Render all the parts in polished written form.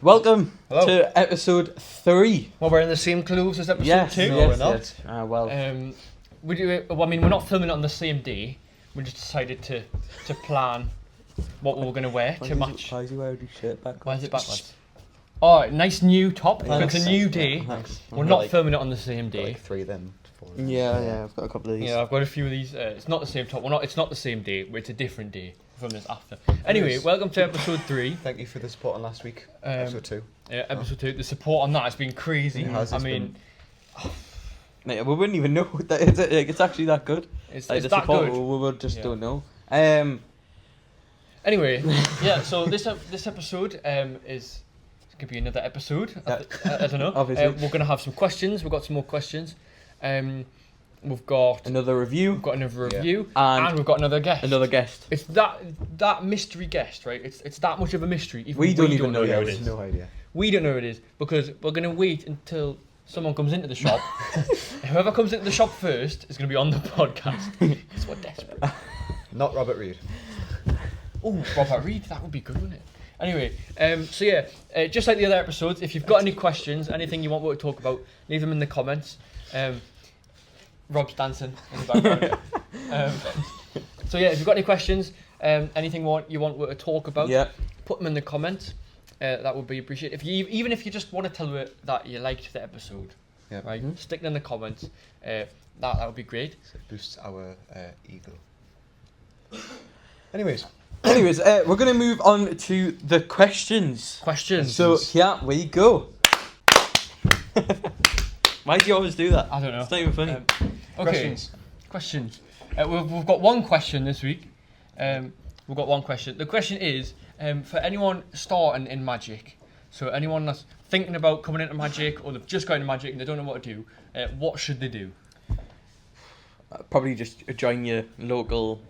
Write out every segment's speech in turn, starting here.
Welcome Hello. to episode 3. Well, we're in the same clothes as episode Yes, 2. yes, No, we're not. yes. Well, We do it. Well, I mean, we're not filming it on the same day. We just decided to plan what we were going to wear to match. Why is he wearing his shirt back? Why is it backwards? Oh, nice new top. Thanks. It's a new day. Thanks. We're not filming it on the same day. Like 3 of them. 4 of them. Yeah, I've got a couple of these. Yeah, I've got a few of these. It's not the same top. It's not the same day. It's a different day. From this after. Anyway, welcome to episode 3. Thank you for the support on last week. Episode 2. Episode 2. The support on that has been crazy. It has, I it's mean, Mate, we wouldn't even know that it's actually that good. it's Like, that the support, good. we just Yeah. don't know. Anyway, yeah. So this episode is going to be another episode. I don't know. Obviously. We're going to have some questions. We've got some more questions. We've got Another review another review, and and we've got another guest. another guest. It's that mystery guest, right? It's that much of a mystery. Even We don't even know who yet. it is. No idea. We don't know who it is because we're going to wait until someone comes into the shop. Whoever comes into the shop first is going to be on the podcast. Because we're desperate. Not Robert Reed. Oh, Robert Reed, that would be good, wouldn't it? Anyway, so yeah, just like the other episodes, if you've got any questions, anything you want me to talk about, leave them in the comments. Rob's dancing in the background. So yeah, if you've got any questions, anything you want to talk about, put them in the comments. That would be appreciated. Even if you just want to tell me that you liked the episode, right? Mm-hmm. Stick it in the comments. That would be great. So it boosts our ego. Anyways, we're going to move on to the questions. Questions. So here we go. Why do you always do that? I don't know. It's not even funny. Okay. Questions. We've got one question this week. We've got one question. The question is for anyone starting in Magic. So anyone that's thinking about coming into Magic or they've just got into Magic and they don't know what to do, what should they do? Probably just join your local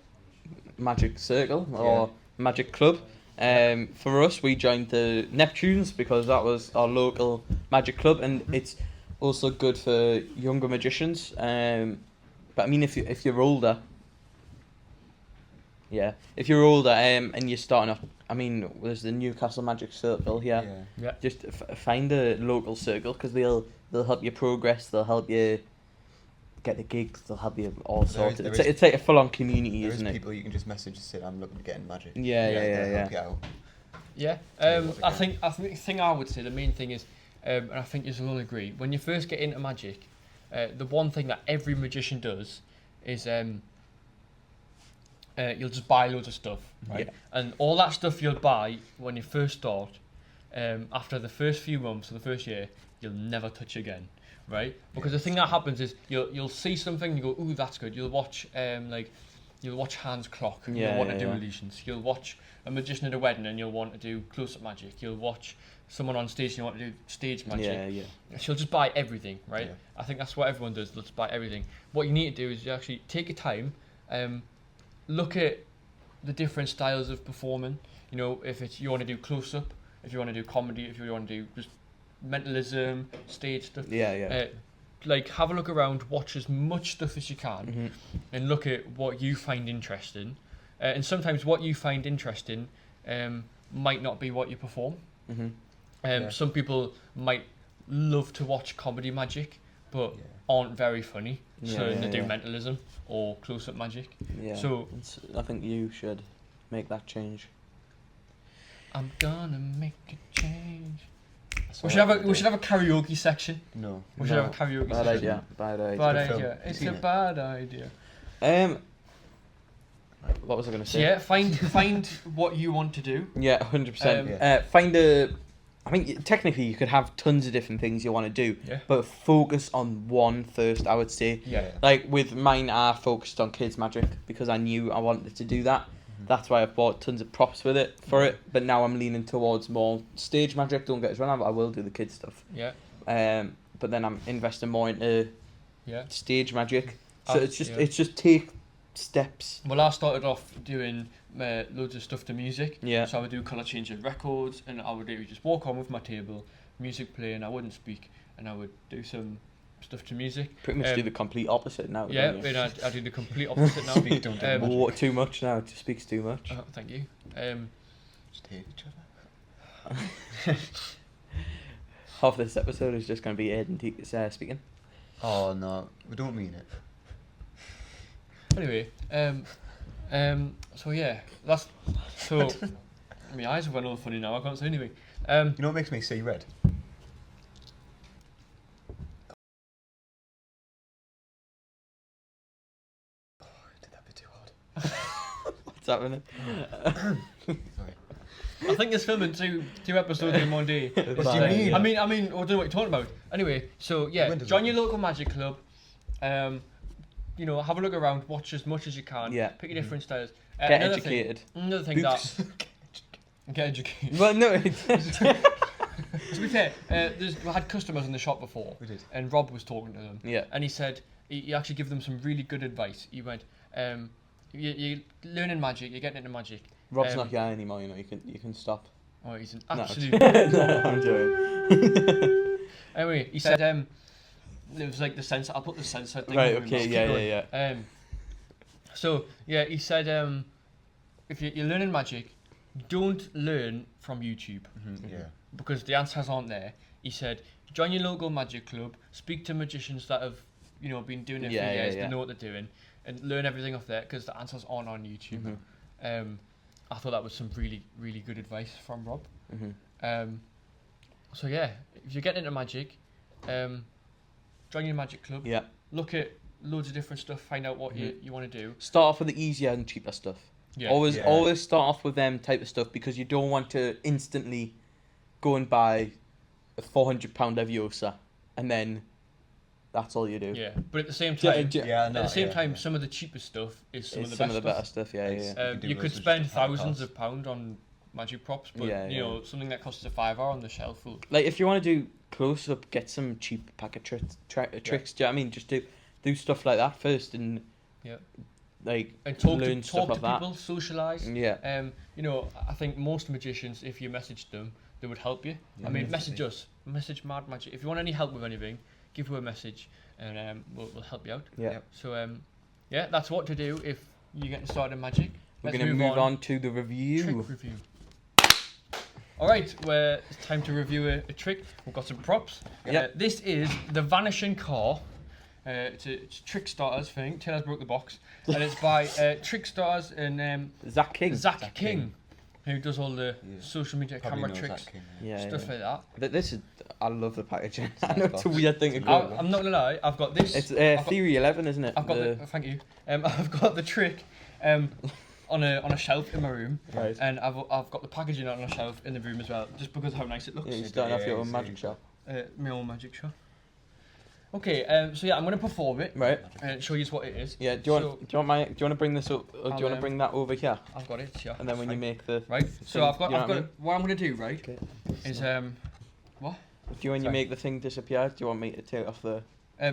Magic circle or Magic club. For us, we joined the Neptunes because that was our local Magic club, and it's also good for younger magicians. But I mean, if you're older, if you're older and you're starting off, I mean, there's the Newcastle Magic Circle here. Yeah. Just find a local circle because they'll help you progress. They'll help you get the gigs. They'll help you all sorts. It's like a full-on community, there isn't is it? people you can just message and say, I'm looking to get in Magic. They'll Yeah. help you out. Yeah. I think the thing I would say the main thing is, and I think you'll all agree, when you first get into Magic, the one thing that every magician does is you'll just buy loads of stuff, right? Yeah. And all that stuff you'll buy when you first start, after the first few months or the first year, you'll never touch again, right? Because the thing that happens is you'll see something, you go, ooh, that's good. You'll watch you'll watch Hans Clock, and you'll want to do illusions. You'll watch a magician at a wedding and you'll want to do close-up magic. You'll watch someone on stage and you want to do stage magic. She'll just buy everything, right? Yeah. I think that's what everyone does. They'll just buy everything. What you need to do is you actually take your time, look at the different styles of performing. You know, if you want to do close-up, if you want to do comedy, if you want to do just mentalism, stage stuff. Like, have a look around, watch as much stuff as you can, and look at what you find interesting. And sometimes what you find interesting might not be what you perform. Some people might love to watch comedy magic, but aren't very funny, so they do mentalism or close-up magic. So I think you should make that change. I'm gonna make a change. We should have a karaoke section. No. We should have a karaoke Bad section. idea. Bad idea. Bad Good idea. film. It's Seen a it? bad idea. What was I going to say? Yeah, find what you want to do. Yeah, 100%. Find a. I mean, technically, you could have tons of different things you want to do, but focus on one first. I would say. Yeah. Like with mine, I focused on kids magic because I knew I wanted to do that. That's why I bought tons of props with it for it. But now I'm leaning towards more stage magic. Don't get us wrong, I will do the kids stuff. Yeah. But then I'm investing more into stage magic. So it's just take steps. Well, I started off doing loads of stuff to music. Yeah. So I would do colour changing records, and I would just walk on with my table, music playing. I wouldn't speak, and I would do some stuff to music. Pretty much do the complete opposite now. Yeah, don't you? and I do the complete opposite now. Speak, don't do Oh, too much now. It speaks too much. Thank you. Just hate each other. Half this episode is just going to be Ed and speaking. Oh no, we don't mean it. Anyway, so yeah, that's so. My eyes have gone all funny now. I can't say anything. You know what makes me see red? Oh, I did that bit too hard. What's happening? Sorry. I think it's filming two episodes in one day. What do you mean? I mean, I don't know what you're talking about. Anyway, so yeah, When does join it- your local magic club. You know, have a look around, watch as much as you can. Yeah. Pick your different styles. Get another educated. Another thing Oops. that get educated. Well, no. To be fair, we had customers in the shop before, We did. and Rob was talking to them. Yeah. And he said he actually gave them some really good advice. He went, you're learning magic, you're getting into magic. Rob's not guy anymore. You know, you can stop. Oh, he's an No. absolute. No, I'm joking. Anyway, he said it was like the sensor. I'll put the sensor thing. Right. over him, Okay. just Yeah. keep Yeah. going. Yeah. So yeah, he said if you're learning magic, don't learn from YouTube Yeah. because the answers aren't there. He said join your local magic club, speak to magicians that have been doing it Yeah, for yeah, years, yeah. they know what they're doing, and learn everything off there because the answers aren't on YouTube. Mhm. I thought that was some really really good advice from Rob. Mhm. So yeah, if you're getting into magic, join your magic club. Yeah. Look at loads of different stuff. Find out what you want to do. Start off with the easier and cheaper stuff. Yeah. Always start off with them type of stuff because you don't want to instantly go and buy a £400 Leviosa and then that's all you do. Yeah, but at the same time, Yeah, at the same time, some of the cheapest stuff is some It's of the best better stuff. stuff. Yeah. It's- Yeah. You can do You those could with spend just high thousands cost. of pounds on magic props, but Yeah, you yeah. know something that costs a £5 on the shelf will. Like if you want to do close up, get some cheap pack of tricks. Do you know what I mean? Just do stuff like that first and Yeah. like And talk learn to stuff like that. people, socialise. Yeah. You know, I think most magicians, if you messaged them, they would help you. Yeah, I mean, definitely. message us, message Mad Magic. If you want any help with anything, give her a message, and we'll help you out. Yeah. Yep. So yeah, that's what to do if you're getting started in magic. We're Let's gonna move on to the Trick review. review. All right, it's time to review a trick. We've got some props. Yep. This is the Vanishing Car. It's a Trick Starters thing. Taylor's broke the box, and it's by Trick Starters and Zach King. Zach Zach King, King. who does all the Yeah. social media Probably camera knows tricks, that King, Yeah. stuff like that. This is. I love the packaging. I nice know it's a box. weird thing to It's go. a I'm not gonna lie. I've got this. It's I've got- Theory 11, isn't it? I've got the. Thank you. I've got the trick on a shelf in my room, Right. and I've got the packaging on a shelf in the room as well, just because of how nice it looks. Yeah, you're starting off your own Yeah, magic it's shop. My own magic shop. Okay, so yeah, I'm gonna perform it Right. and show you what it is. Yeah. Do you want to bring this up? Or do you want to bring that over here? I've got it. Yeah. And then when you make the Right. So thing, I've got. you know I've what I got. What I'm gonna do, right, Okay. is Do you when you Sorry. make the thing disappear? Do you want me to take off the?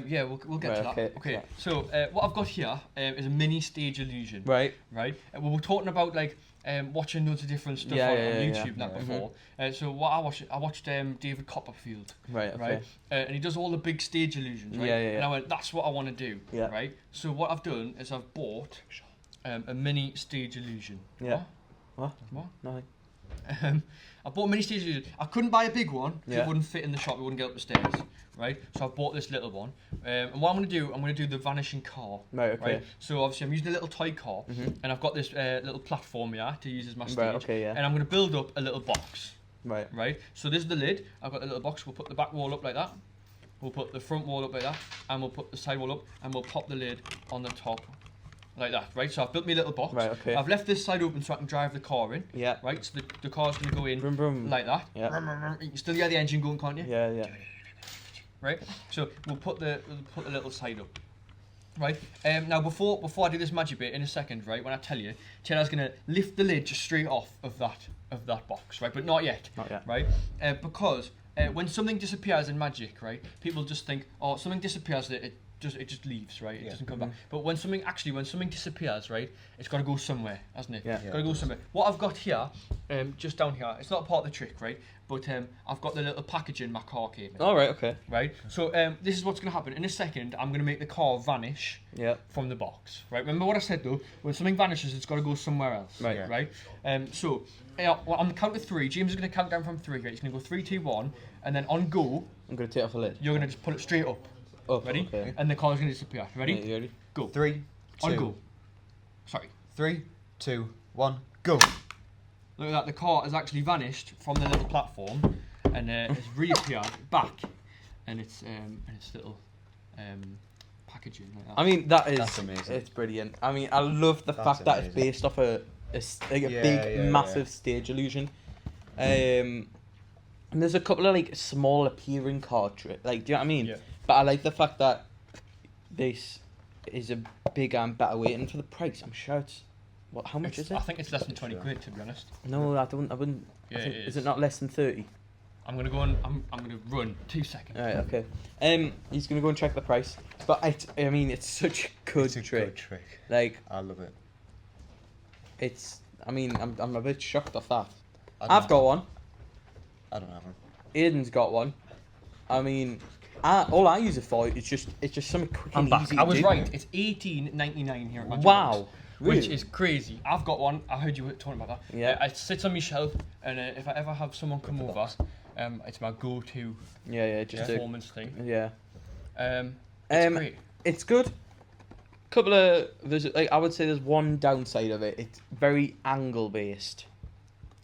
yeah, we'll get Right, to that. okay, Okay. yeah. So what I've got here is a mini stage illusion. Right. Right. We were talking about like watching loads of different stuff Yeah, on, yeah, on yeah, YouTube yeah. and that Yeah. before. So what I watched David Copperfield, Right. Okay. right? And he does all the big stage illusions, right? Yeah, yeah, And yeah. I went, that's what I want to do, Yeah. right? So what I've done is I've bought a mini stage illusion. Yeah. What? Nothing. I bought a mini stage illusion. I couldn't buy a big one because Yeah. it wouldn't fit in the shop. It wouldn't get up the stairs, right? So I bought this little one. And what I'm going to do the vanishing car. Right. Okay. Right. So obviously I'm using a little toy car, Mhm. and I've got this little platform here to use as my stage. Right. Okay. Yeah. And I'm going to build up a little box, Right. right? So this is the lid. I've got the little box. We'll put the back wall up like that. We'll put the front wall up like that, and we'll put the side wall up, and we'll pop the lid on the top, like that, right? So I've built me a little box. Right. Okay. I've left this side open so I can drive the car in, Yeah. right? So the car's going to go in Brum brum. like that. Yeah. You can still hear the engine going, can't you? Yeah. Yeah. Right. So we'll put the little side up. Right. Now before I do this magic bit in a second, right? When I tell you, Taylor's gonna lift the lid just straight off of that box, right? But not yet. Not yet. Right. Because when something disappears in magic, right? People just think, oh, something disappears, it just leaves, right? It Yeah. doesn't come back. But when something disappears, right, it's got to go somewhere, hasn't it? Yeah. Yeah, Got to it go does. somewhere. What I've got here, just down here, it's not part of the trick, right? But I've got the little packaging my car came in. All right. Okay. Right. So this is what's going to happen. In a second, I'm going to make the car vanish Yeah. from the box. Right. Remember what I said though. When something vanishes, it's got to go somewhere else. Right. Yeah. Right. So well, on the count of 3, James is going to count down from 3. Right. He's going to go 3, 2, 1, and then on go, I'm gonna take off the lid. you're going to just pull it straight up. Oh. Ready? Okay. And the car's going to disappear. Ready? Yeah, you ready? Go. 3, On 2, go. Sorry. 3, 2, 1, go. Look at that. The car has actually vanished from the little platform, and it's reappeared back, and it's little packaging like that. I mean, that's amazing. It's brilliant. I mean, I love the That's fact that it's amazing. based off a Yeah, big, yeah, massive stage illusion. And there's a couple of like small appearing card tricks. Like, do you know what I mean? Yeah. But I like the fact that this is a bigger and better weight, and for the price, I'm sure it's how much is I it? think it's less than 20 Sure. quid, to be honest. No, I wouldn't. Yeah, I think, it is is. it not less than 30? I'm gonna go on. I'm gonna run 2 seconds. Alright, okay. He's gonna go and check the price. But I mean, it's such a good It's a trick. good trick. Like, I love it. I'm a bit shocked off that. I I've don't got one. I don't have one. Aiden's got one. I mean, all I use it for is just something quick I'm and back. easy I to was do. right. It's $18.99 here at Magic Box, Wow, which really? is crazy. I've got one. I heard you were talking about that. Yeah. It sits on my shelf, and if I ever have someone come over, it's my go-to Yeah, just a, performance thing. yeah. It's great. It's good. I would say there's one downside of it. It's very angle based.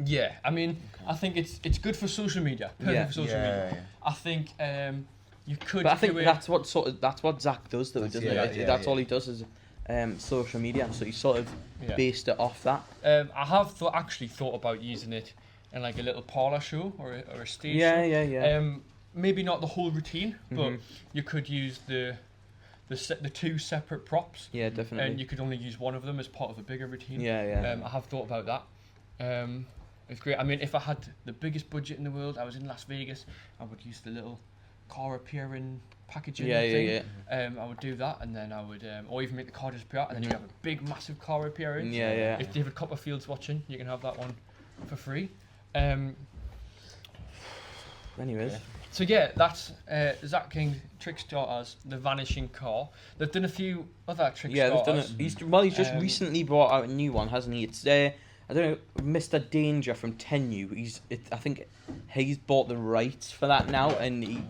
Yeah, I mean, I think it's good for social media. Perfect Yeah. for social media. Yeah. I think you could. But I think do it. that's what Zach does though, doesn't yeah, it? yeah, That's yeah. all he does is social media. So he sort of Yeah. based it off that. I have thought about using it in like a little parlour show or a stage Yeah, show. yeah. Maybe not the whole routine, but Mhm. you could use the 2 separate props, Yeah, definitely. and you could only use one of them as part of a bigger routine. Yeah. I have thought about that. It's great. I mean, if I had the biggest budget in the world, I was in Las Vegas, I would use the little car appearing packaging thing. I would do that, and then I would, or even make the car disappear, and then you have a big, massive car appearance. Yeah. If David Copperfield's watching, you can have that one for free. Anyways. Yeah. So yeah, that's Zach King Trick Starters, the Vanishing Car. They've done a few other Trick Yeah, they've done Starters. it. He's just Um, recently brought out a new one, hasn't he? It's I don't know, Mr. Danger from Tenue. I think he's bought the rights for that now, and he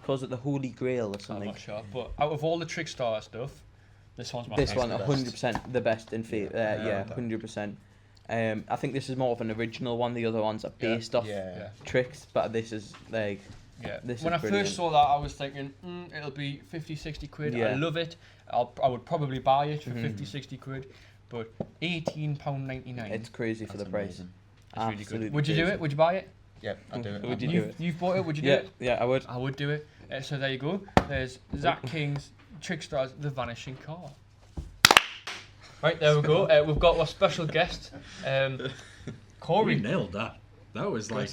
calls it the Holy Grail or I'm something. not sure, but out of all the Trick Starter stuff, this one's my This favourite. one, the 100% the best in yeah, that. 100%. I think this is more of an original one. The other ones are Yeah. based off Yeah. tricks, but this is like Yeah. This When is I brilliant. first saw that, I was thinking, it'll be 50, 60 quid. I Yeah. love it. I would probably buy it for Mhm. 50, 60 quid, but £18.99. it's crazy for That's the price. amazing. It's really Absolutely good. Would you do crazy. it? Would you buy it? Yep, I'd do it. Would you do You've, it? you've bought it. Would you do Yeah, it? yeah, I would. I would do it. So there you go. There's Zach King's Trickstars, The Vanishing Car. Right, there we go. We've got our special guest, We Corey. nailed that. That was like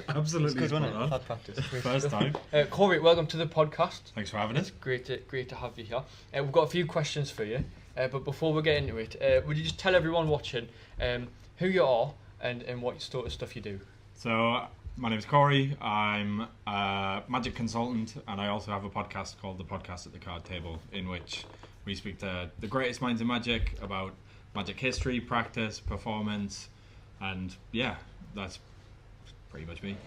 absolutely It's good, spot wasn't it? on. Hard practice. First time. Corey, welcome to the podcast. Thanks for having It's us. great to have you here. We've got a few questions for you, but before we get into it, would you just tell everyone watching who you are and what sort of stuff you do? So my name is Corey. I'm a magic consultant, and I also have a podcast called The Podcast at the Card Table, in which we speak to the greatest minds in magic about magic history, practice, performance, and yeah, that's pretty much me.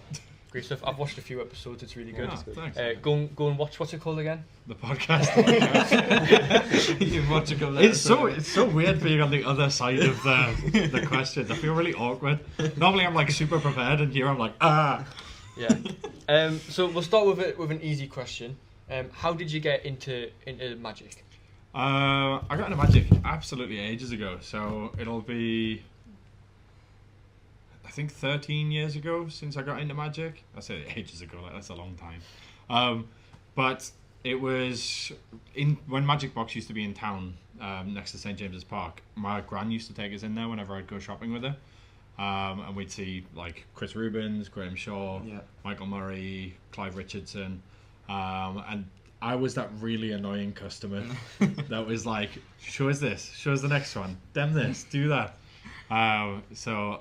Great stuff. I've watched a few episodes. It's really good. Ah, thanks. Go and watch. What's it called again? The podcast. You've watched a couple. It's so weird being on the other side of the questions. I feel really awkward. Normally I'm like super prepared, and here I'm like Yeah. So we'll start with an easy question. How did you get into magic? I got into magic absolutely ages ago, so it'll be I think 13 years ago since I got into magic. I say ages ago, like that's a long time. But it was when Magic Box used to be in town next to St James's Park. My gran used to take us in there whenever I'd go shopping with her, and we'd see like Chris Rubens, Graham Shaw, Yeah. Michael Murray, Clive Richardson, and I was that really annoying customer that was like, show us this, show us the next one, dem this, do that. So,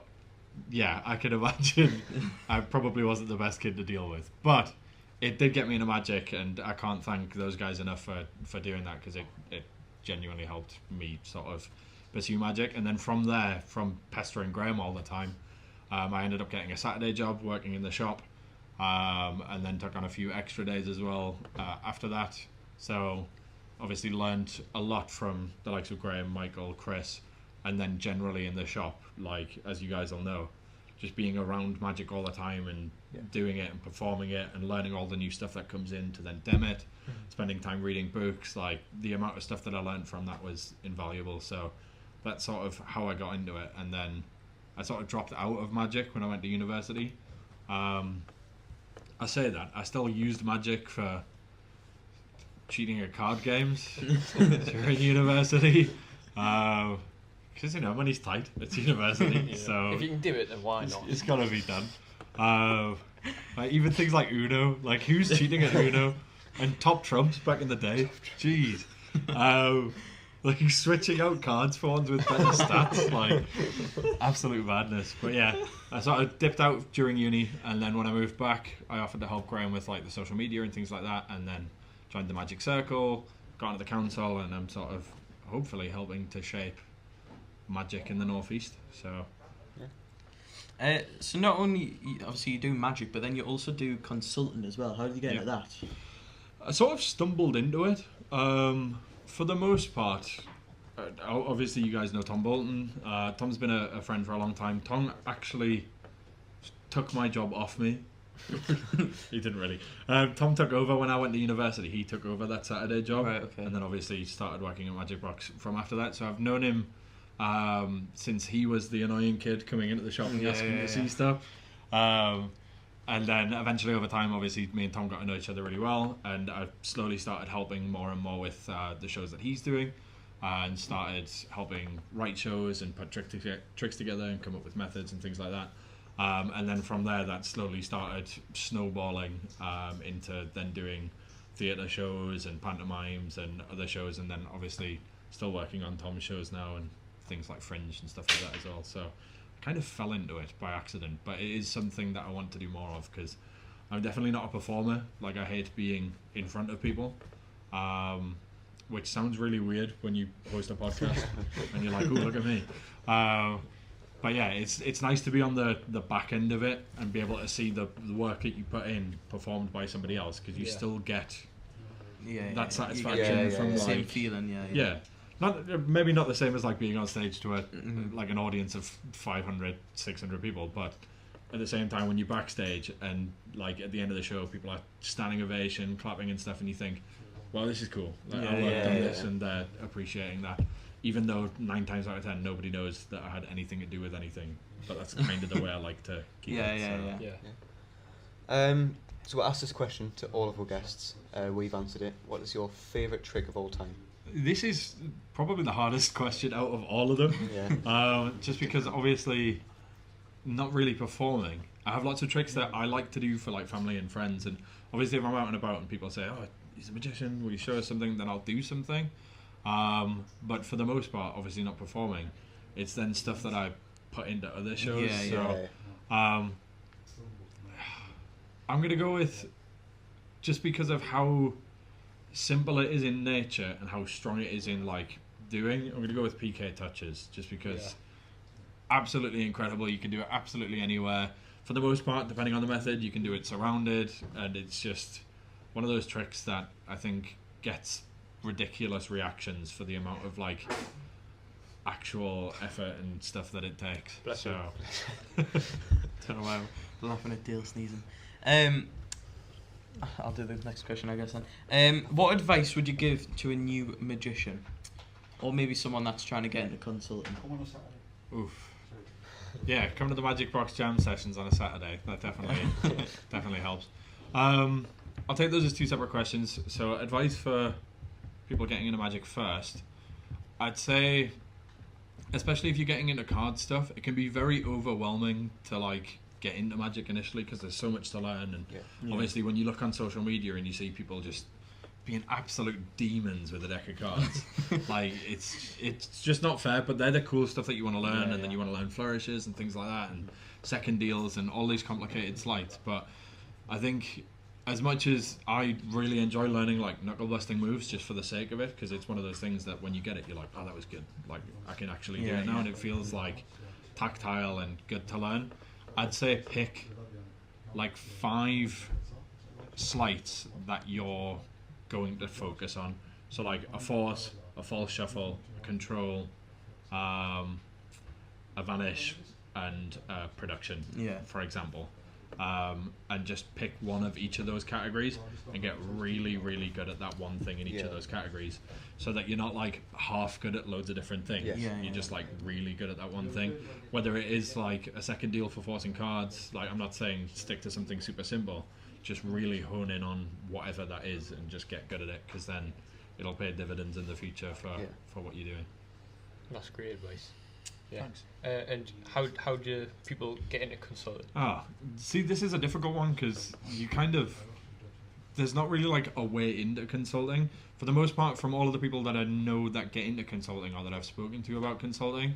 yeah, I can imagine I probably wasn't the best kid to deal with. But it did get me into Magic, and I can't thank those guys enough for doing that, because it genuinely helped me sort of pursue Magic. And then from there, from pestering Graham all the time, I ended up getting a Saturday job working in the shop. And then took on a few extra days as well after that. So obviously learned a lot from the likes of Graham, Michael, Chris, and then generally in the shop, like, as you guys all know, just being around Magic all the time and doing it and performing it and learning all the new stuff that comes in to then dem it, spending time reading books, like the amount of stuff that I learned from that was invaluable. So that's sort of how I got into it. And then I sort of dropped out of Magic when I went to university. I say that I still used Magic for cheating at card games during university, because money's tight. It's university, so if you can do it, then why not? it's gotta be done. Like even things like Uno, like who's cheating at Uno, and top trumps back in the day. Jeez, like switching out cards for ones with better stats, like absolute madness. But yeah, I sort of dipped out during uni, and then when I moved back, I offered to help Graham with like the social media and things like that, and then joined the Magic Circle, got into the council, and I'm sort of hopefully helping to shape Magic in the Northeast. So so not only obviously you do Magic, but then you also do consulting as well. How did you get into that? I sort of stumbled into it. For the most part, obviously you guys know Tom Bolton. Tom's been a friend for a long time. Tom actually took my job off me. He didn't really. Tom took over when I went to university. He took over that Saturday job. Right, okay. And then obviously he started working at Magic Box from after that. So I've known him since he was the annoying kid coming into the shop and asking to see stuff. And then eventually over time, obviously, me and Tom got to know each other really well, and I slowly started helping more and more with the shows that he's doing, and started helping write shows and put tricks together and come up with methods and things like that. And then from there, that slowly started snowballing into then doing theatre shows and pantomimes and other shows, and then obviously still working on Tom's shows now and things like Fringe and stuff like that as well. So kind of fell into it by accident, but it is something that I want to do more of, because I'm definitely not a performer. Like, I hate being in front of people, which sounds really weird when you host a podcast and you're like, oh, look at me. But yeah, it's nice to be on the back end of it and be able to see the work that you put in performed by somebody else, because you still get that satisfaction from like, same feeling. Yeah. Maybe not the same as like being on stage to like an audience of 500, 600 people, but at the same time when you're backstage and like at the end of the show people are standing ovation, clapping and stuff, and you think, well, this is cool. Like, I worked on this, and they're appreciating that, even though 9 times out of 10 nobody knows that I had anything to do with anything. But that's kind of the way I like to keep it. So we'll ask this question to all of our guests. We've answered it. What is your favourite trick of all time? This is probably the hardest question out of all of them. Just because obviously not really performing. I have lots of tricks that I like to do for like family and friends, and obviously if I'm out and about and people say, oh, he's a magician, will you show us something, then I'll do something. But for the most part, obviously not performing, it's then stuff that I put into other shows. I'm going to go with, just because of how simple it is in nature and how strong it is in like doing, I'm going to go with PK touches, just because absolutely incredible. You can do it absolutely anywhere. For the most part, depending on the method, you can do it surrounded, and it's just one of those tricks that I think gets ridiculous reactions for the amount of like actual effort and stuff that it takes. Bless you. Don't know why I'm laughing at Dale sneezing. I'll do the next question, I guess then. What advice would you give to a new magician, or maybe someone that's trying to get into consulting? Oof. Yeah, come to the Magic Box Jam sessions on a Saturday. That definitely helps. I'll take those as 2 separate questions. So, advice for people getting into Magic first. I'd say, especially if you're getting into card stuff, it can be very overwhelming to like get into Magic initially, because there's so much to learn, and obviously when you look on social media and you see people just being absolute demons with a deck of cards. Like it's just not fair. But they're the cool stuff that you want to learn, and then you want to learn flourishes and things like that, and second deals and all these complicated sleights. But I think, as much as I really enjoy learning like knuckle busting moves just for the sake of it, because it's one of those things that when you get it, you're like, oh, that was good. Like I can actually do it now, and it feels like tactile and good to learn. I'd say pick like 5 sleights that you're going to focus on. So like a force, a false shuffle, control, a vanish, and production, for example. And just pick one of each of those categories and get really, really good at that one thing in each of those categories, so that you're not like half good at loads of different things. You're just like really good at that one thing. Whether it is like a second deal for forcing cards, like I'm not saying stick to something super simple, just really hone in on whatever that is and just get good at it, because then it'll pay dividends in the future for what you're doing. That's great advice. Yeah. Thanks. And how do people get into consulting? See, this is a difficult one, because you there's not really like a way into consulting. For the most part, from all of the people that I know that get into consulting or that I've spoken to about consulting,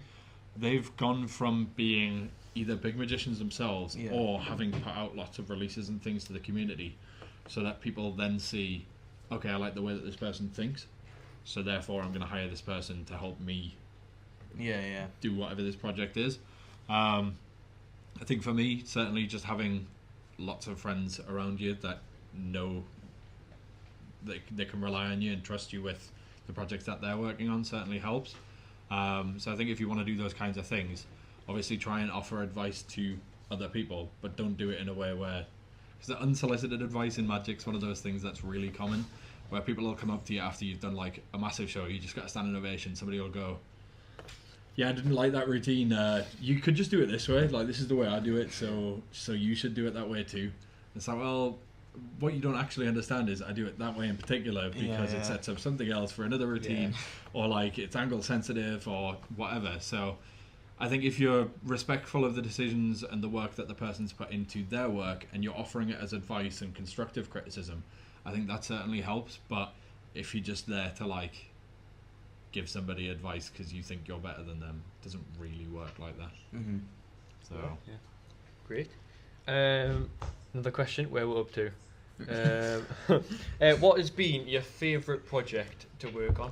they've gone from being either big magicians themselves or having put out lots of releases and things to the community, so that people then see, okay, I like the way that this person thinks, so therefore I'm going to hire this person to help me do whatever this project is. I think for me, certainly just having lots of friends around you that know they can rely on you and trust you with the projects that they're working on certainly helps. So I think if you want to do those kinds of things, obviously try and offer advice to other people, but don't do it in a way where, because the unsolicited advice in Magic's one of those things that's really common, where people will come up to you after you've done like a massive show, you just got a standing ovation, somebody will go, yeah, I didn't like that routine, you could just do it this way, like this is the way I do it, so you should do it that way too. It's like, well, what you don't actually understand is I do it that way in particular because it sets up something else for another routine, or like it's angle sensitive or whatever. So I think if you're respectful of the decisions and the work that the person's put into their work, and you're offering it as advice and constructive criticism, I think that certainly helps. But if you're just there to like give somebody advice because you think you're better than them, it doesn't really work like that. So Great. Another question, where we're up to. What has been your favourite project to work on?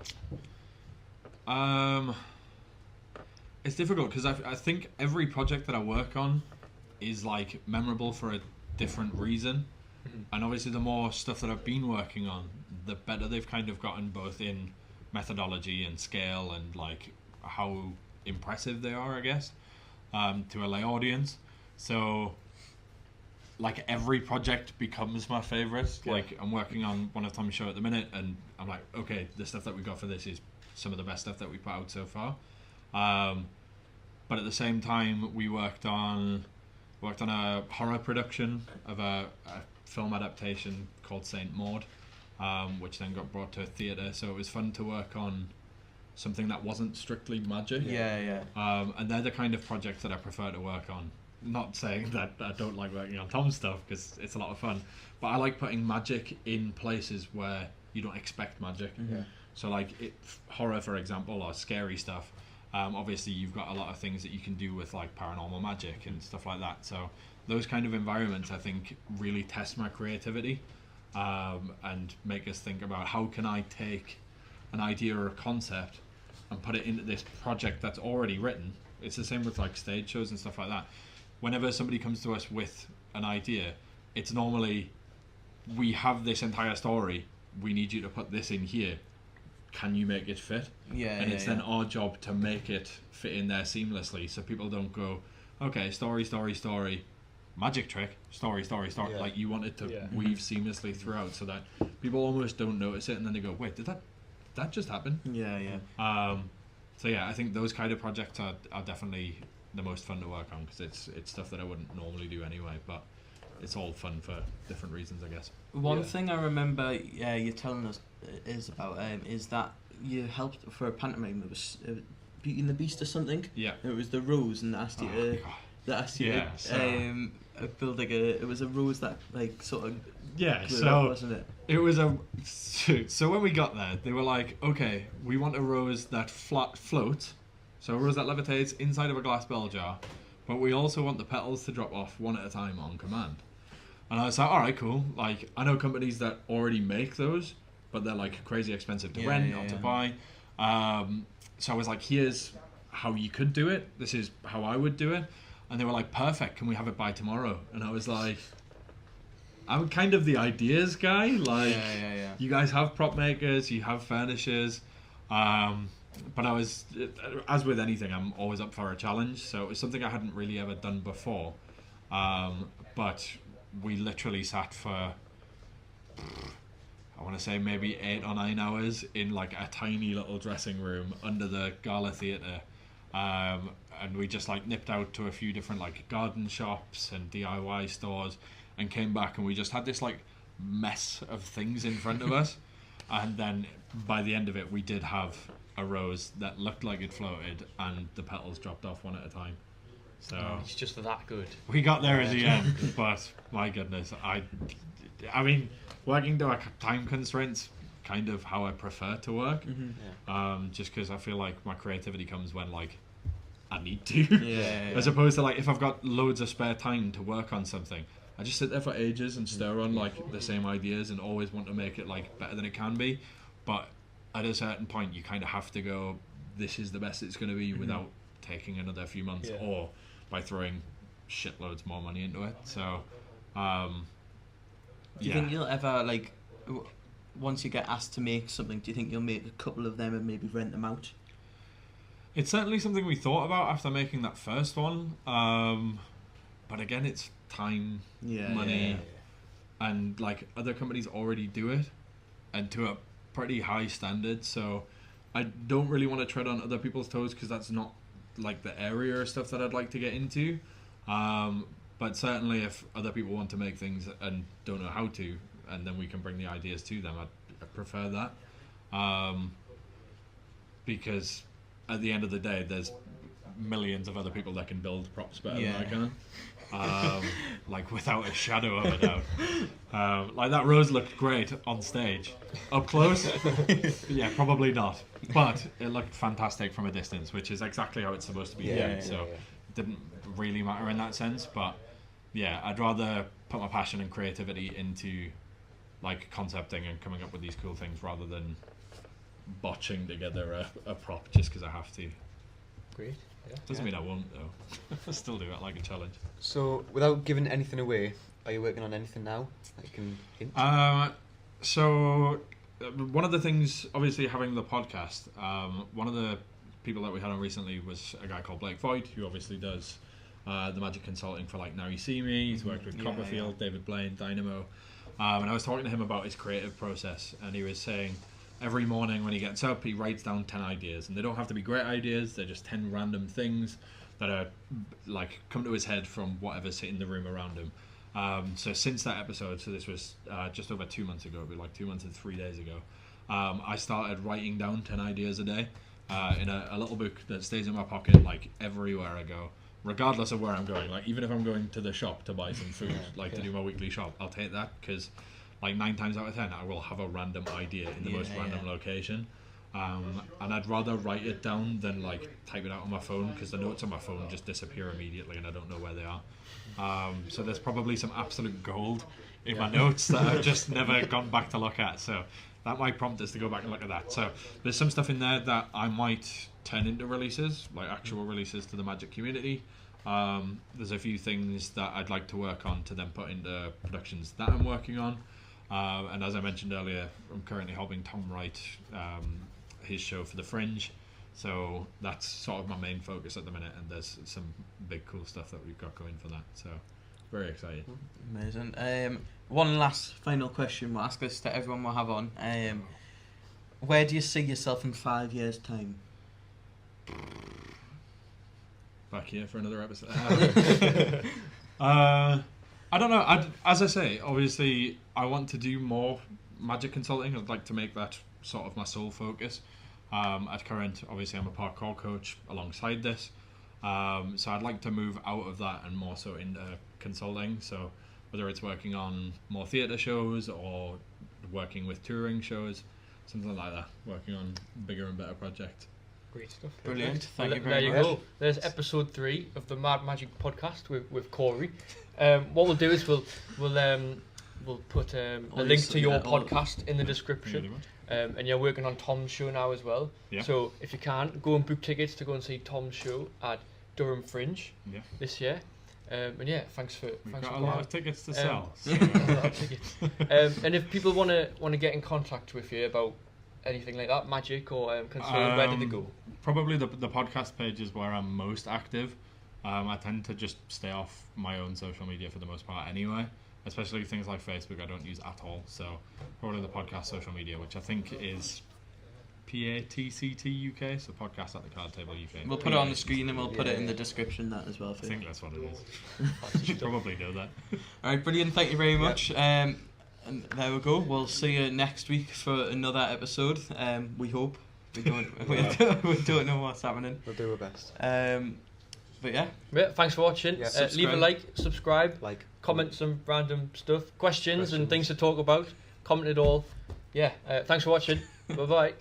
It's difficult because I think every project that I work on is like memorable for a different reason, and obviously the more stuff that I've been working on, the better they've kind of gotten, both in methodology and scale and like how impressive they are, I guess, to a lay audience. So like every project becomes my favourite. Like I'm working on one of Tom's show at the minute, and I'm like, okay, the stuff that we got for this is some of the best stuff that we put out so far. But at the same time, we worked on a horror production of a film adaptation called Saint Maud, which then got brought to a theatre. So it was fun to work on something that wasn't strictly magic. And they're the kind of projects that I prefer to work on. Not saying that I don't like working on Tom's stuff, because it's a lot of fun, but I like putting magic in places where you don't expect magic. So like horror, for example, or scary stuff, obviously you've got a lot of things that you can do with like paranormal magic and stuff like that. So those kind of environments, I think, really test my creativity, and make us think about how can I take an idea or a concept and put it into this project that's already written. It's the same with like stage shows and stuff like that. Whenever somebody comes to us with an idea, it's normally, we have this entire story, we need you to put this in here, can you make it fit? And it's then our job to make it fit in there seamlessly, so people don't go, okay, story, magic trick, story. Like you want it to weave seamlessly throughout, so that people almost don't notice it, and then they go, wait, did that just happen? So yeah, I think those kind of projects are definitely the most fun to work on, because it's stuff that I wouldn't normally do anyway, but it's all fun for different reasons, I guess. One thing I remember you telling us is about is that you helped for a pantomime. It was Beauty and the Beast or something. Yeah. It was the Rose, and asked you to that asked you Yeah, to build like it was a rose that like sort of Yeah, grew so up, wasn't it? it was so when we got there, they were like, okay, we want a rose that floats, so a rose that levitates inside of a glass bell jar, but we also want the petals to drop off one at a time on command. And I was like, all right, cool. Like, I know companies that already make those, but they're like crazy expensive to rent or to buy. So I was like, here's how you could do it. This is how I would do it. And they were like, perfect. Can we have it by tomorrow? And I was like, I'm kind of the ideas guy. Like, you guys have prop makers, you have furnishers. But I was, as with anything, I'm always up for a challenge. So it was something I hadn't really ever done before. But we literally sat for, I want to say maybe 8 or 9 hours in like a tiny little dressing room under the Gala Theatre. And we just like nipped out to a few different like garden shops and DIY stores and came back, and we just had this like mess of things in front of us. And then by the end of it, we did have a rose that looked like it floated and the petals dropped off one at a time. So It's just that good. we got there in the end, but my goodness, I mean, working to time constraints, kind of how I prefer to work. Just because I feel like my creativity comes when like I need to, as opposed to like if I've got loads of spare time to work on something, I just sit there for ages and stir on like the same ideas and always want to make it like better than it can be. But at a certain point, you kind of have to go, this is the best it's going to be without taking another few months or by throwing shitloads more money into it. So, Do you think you'll ever like, once you get asked to make something, do you think you'll make a couple of them and maybe rent them out? It's certainly something we thought about after making that first one. But again, it's time, money, and like other companies already do it, and to a pretty high standard. So I don't really want to tread on other people's toes because that's not like the area or stuff that I'd like to get into. But certainly, if other people want to make things and don't know how to, and then we can bring the ideas to them, I'd prefer that. Because at the end of the day, there's millions of other people that can build props better than I can. Like without a shadow of a doubt. Like that rose looked great on stage. Up close, yeah, probably not. But it looked fantastic from a distance, which is exactly how it's supposed to be done. So it didn't really matter in that sense. But yeah, I'd rather put my passion and creativity into like concepting and coming up with these cool things rather than botching together a prop just because I have to. Great. Yeah. Doesn't mean I won't though. I still do it like a challenge. So, without giving anything away, are you working on anything now that you can hint? So one of the things, obviously having the podcast, one of the people that we had on recently was a guy called Blake Voigt, who obviously does the magic consulting for like Now You See Me. He's worked with Copperfield, David Blaine, Dynamo. And I was talking to him about his creative process, and he was saying every morning when he gets up, he writes down 10 ideas, and they don't have to be great ideas. They're just 10 random things that are like come to his head from whatever's in the room around him. So since that episode, so this was just over 2 months ago, but like 2 months and 3 days ago, I started writing down 10 ideas a day in a little book that stays in my pocket like everywhere I go, regardless of where I'm going. Like even if I'm going to the shop to buy some food, to do my weekly shop, I'll take that because like 9 times out of 10 I will have a random idea in the most random location. And I'd rather write it down than like type it out on my phone because the notes on my phone just disappear immediately and I don't know where they are. So there's probably some absolute gold in my notes that I've just never gone back to look at. So that might prompt us to go back and look at that. So there's some stuff in there that I might turn into releases, like actual releases to the Magic community. There's a few things that I'd like to work on to then put into productions that I'm working on. And as I mentioned earlier, I'm currently helping Tom write his show for the Fringe, so that's sort of my main focus at the minute, and there's some big cool stuff that we've got going for that, so very excited. Amazing. One last final question we'll ask this to everyone we'll have on. Where do you see yourself in 5 years' time? Back here for another episode. I don't know. As I say, obviously, I want to do more magic consulting. I'd like to make that sort of my sole focus. At current, obviously, I'm a parkour coach alongside this. So I'd like to move out of that and more so into consulting. So whether it's working on more theatre shows or working with touring shows, something like that, working on bigger and better projects. Great stuff. Brilliant. Thank you There very you much. go. There's episode 3 of the Mad Magic podcast with Corey. What we'll do is we'll put a link to your podcast in the description. And you're working on Tom's show now as well. Yeah. So if you can, go and book tickets to go and see Tom's show at Durham Fringe this year. And yeah, thanks for We've got a coming. lot of tickets to sell. So. A lot of tickets. And if people want to get in contact with you about anything like that, magic or consulting, where do they go? Probably the podcast page is where I'm most active. I tend to just stay off my own social media for the most part anyway, especially things like Facebook I don't use at all. So probably the podcast social media, which I think is PATCT UK, so podcast at the card table UK. We'll put it on the screen and we'll put it in the description that as well. I For think you. that's what it is. Should probably do that. All right, brilliant. Thank you very much. And there we go. We'll see you next week for another episode. We hope. We don't. We don't know what's happening. We'll do our best. But yeah. Yeah, thanks for watching. Yeah. Leave a like, subscribe, Like, comment some random stuff, questions and things to talk about. Comment it all. Yeah, thanks for watching. Bye bye.